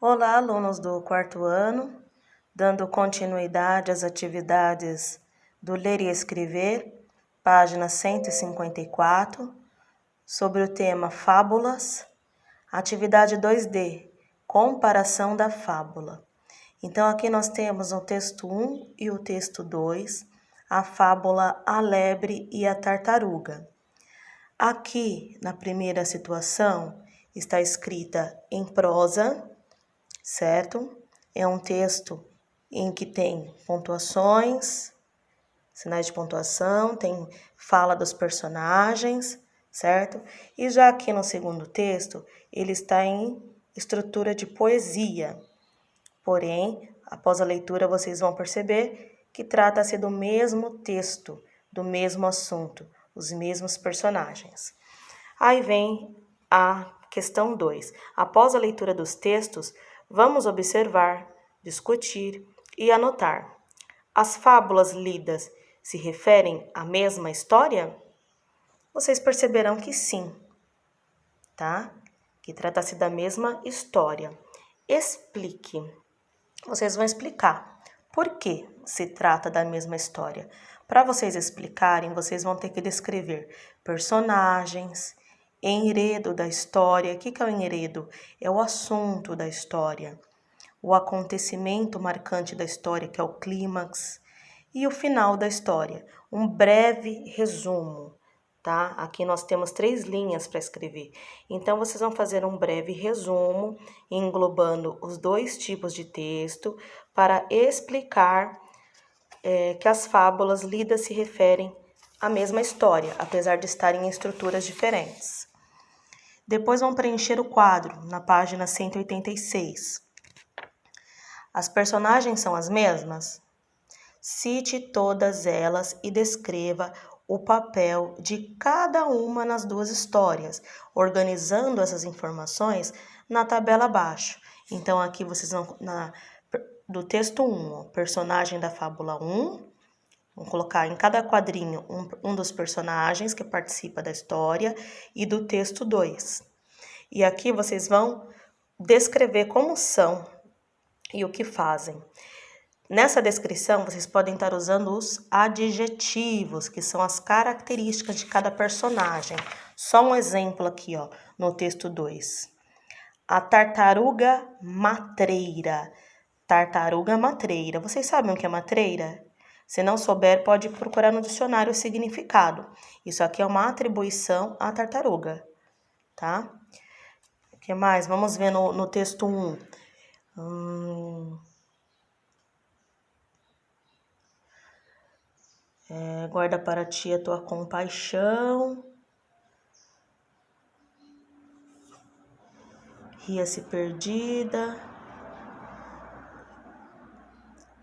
Olá, alunos do quarto ano, dando continuidade às atividades do Ler e Escrever, página 154, sobre o tema Fábulas, atividade 2D, comparação da fábula. Então, aqui nós temos o texto 1 e o texto 2, a fábula A Lebre e a Tartaruga. Aqui, na primeira situação, está escrita em prosa, certo? É um texto em que tem pontuações, sinais de pontuação, tem fala dos personagens, certo? E já aqui no segundo texto, ele está em estrutura de poesia. Porém, após a leitura, vocês vão perceber que trata-se do mesmo texto, do mesmo assunto, os mesmos personagens. Aí vem a questão 2. Após a leitura dos textos, vamos observar, discutir e anotar. As fábulas lidas se referem à mesma história? Vocês perceberão que sim, tá? Que trata-se da mesma história. Explique. Vocês vão explicar por que se trata da mesma história. Para vocês explicarem, vocês vão ter que descrever personagens, enredo da história. O que é o enredo? É o assunto da história, o acontecimento marcante da história, que é o clímax, e o final da história, um breve resumo, tá? Aqui nós temos 3 linhas para escrever. Então, vocês vão fazer um breve resumo, englobando os 2 tipos de texto, para explicar que as fábulas lidas se referem à mesma história, apesar de estarem em estruturas diferentes. Depois vão preencher o quadro, na página 186. As personagens são as mesmas? Cite todas elas e descreva o papel de cada uma nas 2 histórias, organizando essas informações na tabela abaixo. Então, aqui vocês vão, do texto 1, personagem da fábula 1, vão colocar em cada quadrinho um dos personagens que participa da história e do texto 2. E aqui vocês vão descrever como são e o que fazem. Nessa descrição, vocês podem estar usando os adjetivos, que são as características de cada personagem. Só um exemplo aqui, ó, no texto 2. A tartaruga matreira. Tartaruga matreira. Vocês sabem o que é matreira? Se não souber, pode procurar no dicionário o significado. Isso aqui é uma atribuição à tartaruga, tá? O que mais? Vamos ver no texto 1. Guarda para ti a tua compaixão. Ria-se perdida.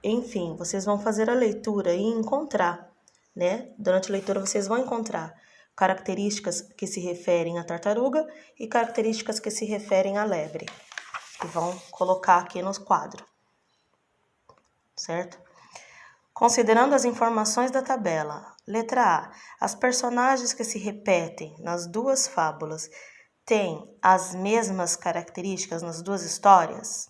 Enfim, vocês vão fazer a leitura e encontrar, né? Durante a leitura vocês vão encontrar características que se referem à tartaruga e características que se referem à lebre. E vão colocar aqui nos quadros, certo? Considerando as informações da tabela, letra A, as personagens que se repetem nas 2 fábulas têm as mesmas características nas 2 histórias?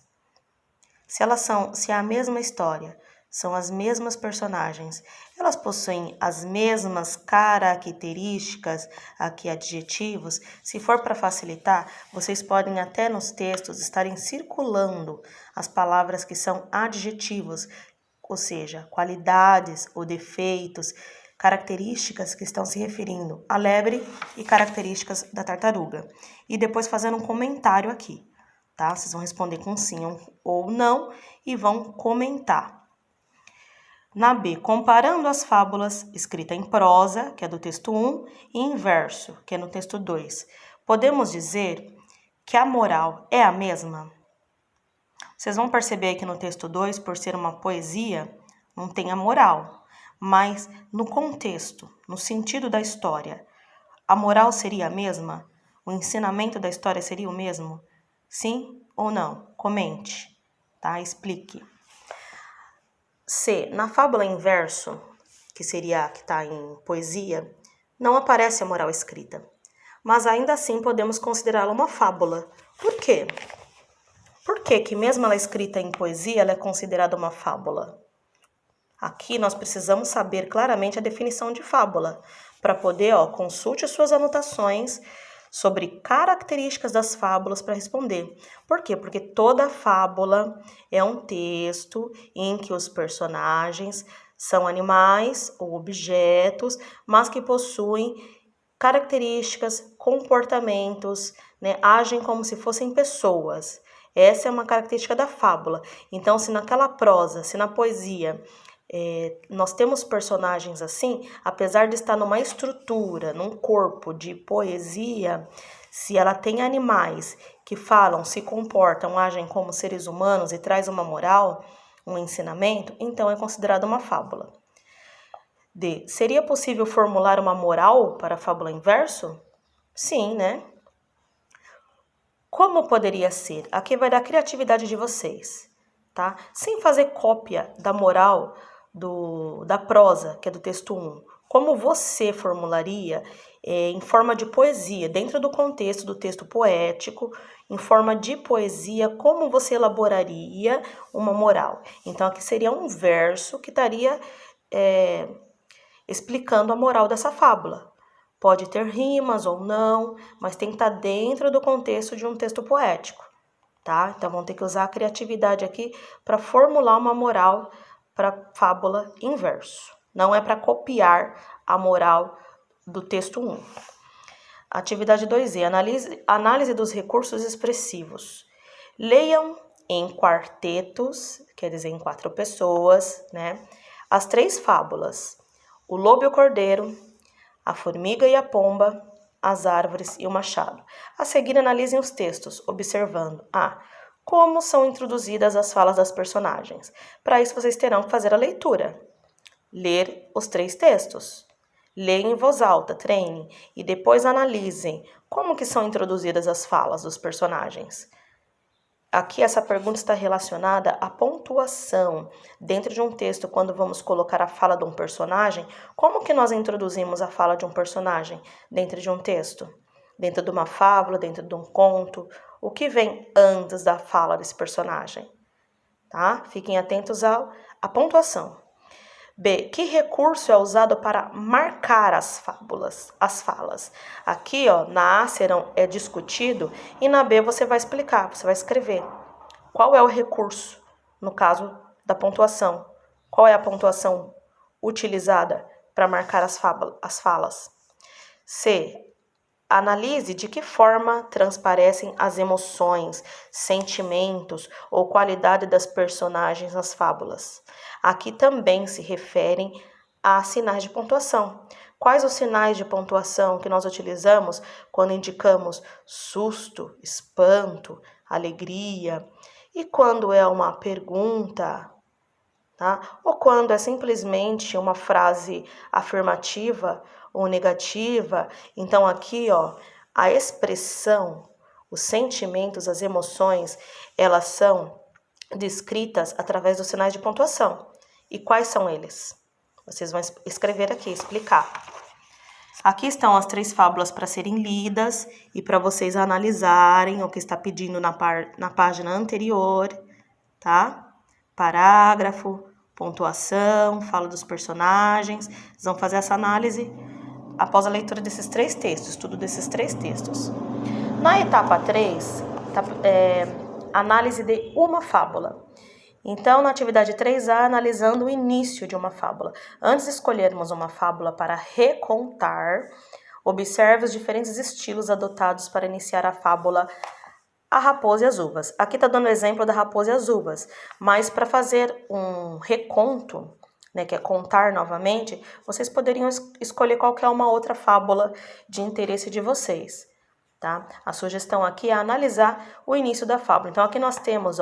Se é a mesma história, são as mesmas personagens, elas possuem as mesmas características, aqui adjetivos. Se for para facilitar, vocês podem até nos textos estarem circulando as palavras que são adjetivos, ou seja, qualidades ou defeitos, características que estão se referindo à lebre e características da tartaruga. E depois fazendo um comentário aqui, tá? Vocês vão responder com sim ou não e vão comentar. Na B, comparando as fábulas escrita em prosa, que é do texto 1, e em verso, que é no texto 2, podemos dizer que a moral é a mesma? Vocês vão perceber que no texto 2, por ser uma poesia, não tem a moral, mas no contexto, no sentido da história, a moral seria a mesma? O ensinamento da história seria o mesmo? Sim ou não? Comente, tá? Explique. C. Na fábula em verso, que seria a que está em poesia, não aparece a moral escrita, mas ainda assim podemos considerá-la uma fábula. Por quê? Por que que mesmo ela escrita em poesia, ela é considerada uma fábula? Aqui nós precisamos saber claramente a definição de fábula, para poder, consulte suas anotações sobre características das fábulas para responder. Por quê? Porque toda fábula é um texto em que os personagens são animais ou objetos, mas que possuem características, comportamentos, né? Agem como se fossem pessoas. Essa é uma característica da fábula. Então, se naquela prosa, se na poesia, nós temos personagens assim, apesar de estar numa estrutura, num corpo de poesia, se ela tem animais que falam, se comportam, agem como seres humanos e traz uma moral, um ensinamento, então é considerada uma fábula. D. Seria possível formular uma moral para a fábula em verso? Sim, né? Como poderia ser? Aqui vai da criatividade de vocês, tá? Sem fazer cópia da moral da prosa, que é do texto 1. Como você formularia em forma de poesia, dentro do contexto do texto poético, em forma de poesia, como você elaboraria uma moral? Então, aqui seria um verso que estaria explicando a moral dessa fábula. Pode ter rimas ou não, mas tem que estar dentro do contexto de um texto poético, tá? Então, vamos ter que usar a criatividade aqui para formular uma moral para fábula em verso. Não é para copiar a moral do texto 1. Atividade 2E, análise dos recursos expressivos. Leiam em quartetos, quer dizer, em 4 pessoas, né? As 3 fábulas: o lobo e o cordeiro, a formiga e a pomba, as árvores e o machado. A seguir, analisem os textos, observando como são introduzidas as falas das personagens. Para isso, vocês terão que fazer a leitura. Ler os 3 textos. Leiam em voz alta, treinem, e depois analisem como que são introduzidas as falas dos personagens. Aqui essa pergunta está relacionada à pontuação. Dentro de um texto, quando vamos colocar a fala de um personagem, como que nós introduzimos a fala de um personagem dentro de um texto? Dentro de uma fábula, dentro de um conto? O que vem antes da fala desse personagem? Tá? Fiquem atentos à pontuação. B. Que recurso é usado para marcar as falas? Aqui, na A é discutido e na B você vai explicar, você vai escrever. Qual é o recurso, no caso da pontuação? Qual é a pontuação utilizada para marcar as falas? C. Analise de que forma transparecem as emoções, sentimentos ou qualidade das personagens nas fábulas. Aqui também se referem a sinais de pontuação. Quais os sinais de pontuação que nós utilizamos quando indicamos susto, espanto, alegria? E quando é uma pergunta, tá? Ou quando é simplesmente uma frase afirmativa ou negativa? Então aqui, a expressão, os sentimentos, as emoções, elas são descritas através dos sinais de pontuação. E quais são eles? Vocês vão escrever aqui, explicar. Aqui estão as 3 fábulas para serem lidas e para vocês analisarem o que está pedindo na página anterior, tá? Parágrafo, pontuação, fala dos personagens. Vocês vão fazer essa análise após a leitura desses 3 textos, estudo desses 3 textos. Na etapa 3, análise de uma fábula. Então, na atividade 3A, analisando o início de uma fábula. Antes de escolhermos uma fábula para recontar, observe os diferentes estilos adotados para iniciar a fábula A Raposa e as Uvas. Aqui está dando o exemplo da Raposa e as Uvas, mas para fazer um reconto, né, que é contar novamente, vocês poderiam escolher qualquer uma outra fábula de interesse de vocês, tá? A sugestão aqui é analisar o início da fábula. Então, aqui nós temos,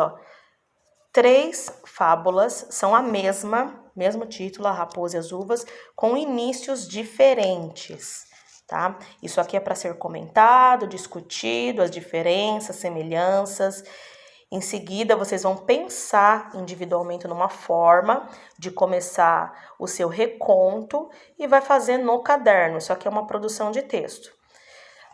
3 fábulas, são a mesmo título, A Raposa e as Uvas, com inícios diferentes, tá? Isso aqui é para ser comentado, discutido, as diferenças, semelhanças. Em seguida, vocês vão pensar individualmente numa forma de começar o seu reconto e vai fazer no caderno. Isso aqui é uma produção de texto.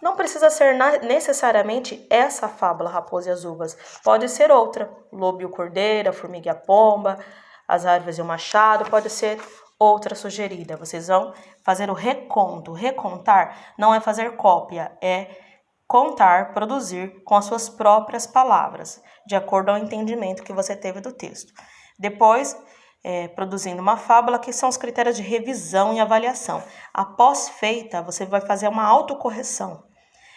Não precisa ser necessariamente essa fábula, Raposa e as Uvas. Pode ser outra, o Lobo e o Cordeiro, a Formiga e a Pomba, as Árvores e o Machado, pode ser outra sugerida. Vocês vão fazer o reconto. Recontar não é fazer cópia, é contar, produzir com as suas próprias palavras, de acordo ao entendimento que você teve do texto. Depois, produzindo uma fábula, que são os critérios de revisão e avaliação. Após feita, você vai fazer uma autocorreção.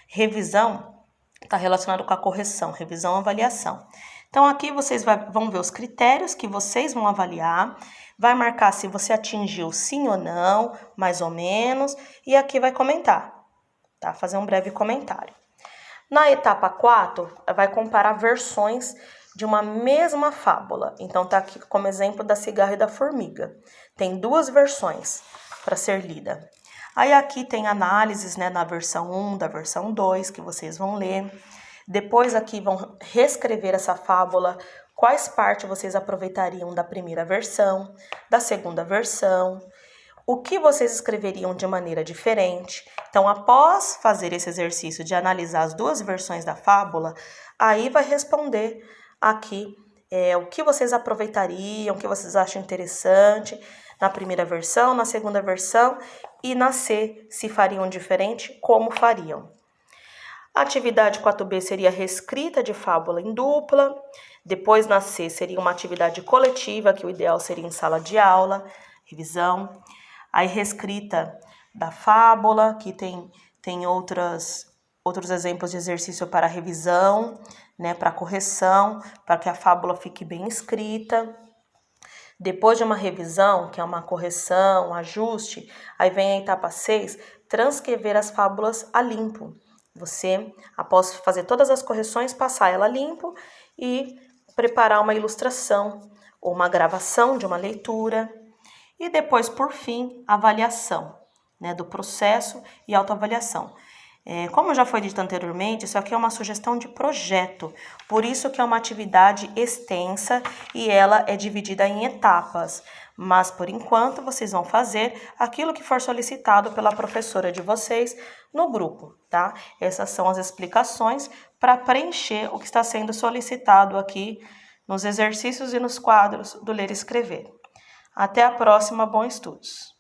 Revisão está relacionado com a correção, revisão e avaliação. Então, aqui vocês vão ver os critérios que vocês vão avaliar, vai marcar se você atingiu sim ou não, mais ou menos, e aqui vai comentar, tá? Fazer um breve comentário. Na etapa 4, vai comparar versões de uma mesma fábula. Então, tá aqui como exemplo da cigarra e da formiga. Tem 2 versões para ser lida. Aí aqui tem análises, né, na versão 1, da versão 2, que vocês vão ler. Depois aqui vão reescrever essa fábula, quais partes vocês aproveitariam da primeira versão, da segunda versão, o que vocês escreveriam de maneira diferente. Então, após fazer esse exercício de analisar as 2 versões da fábula, aí vai responder aqui o que vocês aproveitariam, o que vocês acham interessante na primeira versão, na segunda versão e na C, se fariam diferente, como fariam. A atividade 4B seria reescrita de fábula em dupla. Depois, na C, seria uma atividade coletiva, que o ideal seria em sala de aula, revisão. Aí, reescrita da fábula, que tem outros exemplos de exercício para revisão, né, para correção, para que a fábula fique bem escrita. Depois de uma revisão, que é uma correção, ajuste, aí vem a etapa 6, transcrever as fábulas a limpo. Você, após fazer todas as correções, passar ela limpo e preparar uma ilustração ou uma gravação de uma leitura. E depois, por fim, avaliação, né, do processo e autoavaliação. Como já foi dito anteriormente, isso aqui é uma sugestão de projeto, por isso que é uma atividade extensa e ela é dividida em etapas. Mas, por enquanto, vocês vão fazer aquilo que for solicitado pela professora de vocês no grupo, tá? Essas são as explicações para preencher o que está sendo solicitado aqui nos exercícios e nos quadros do Ler e Escrever. Até a próxima, bons estudos!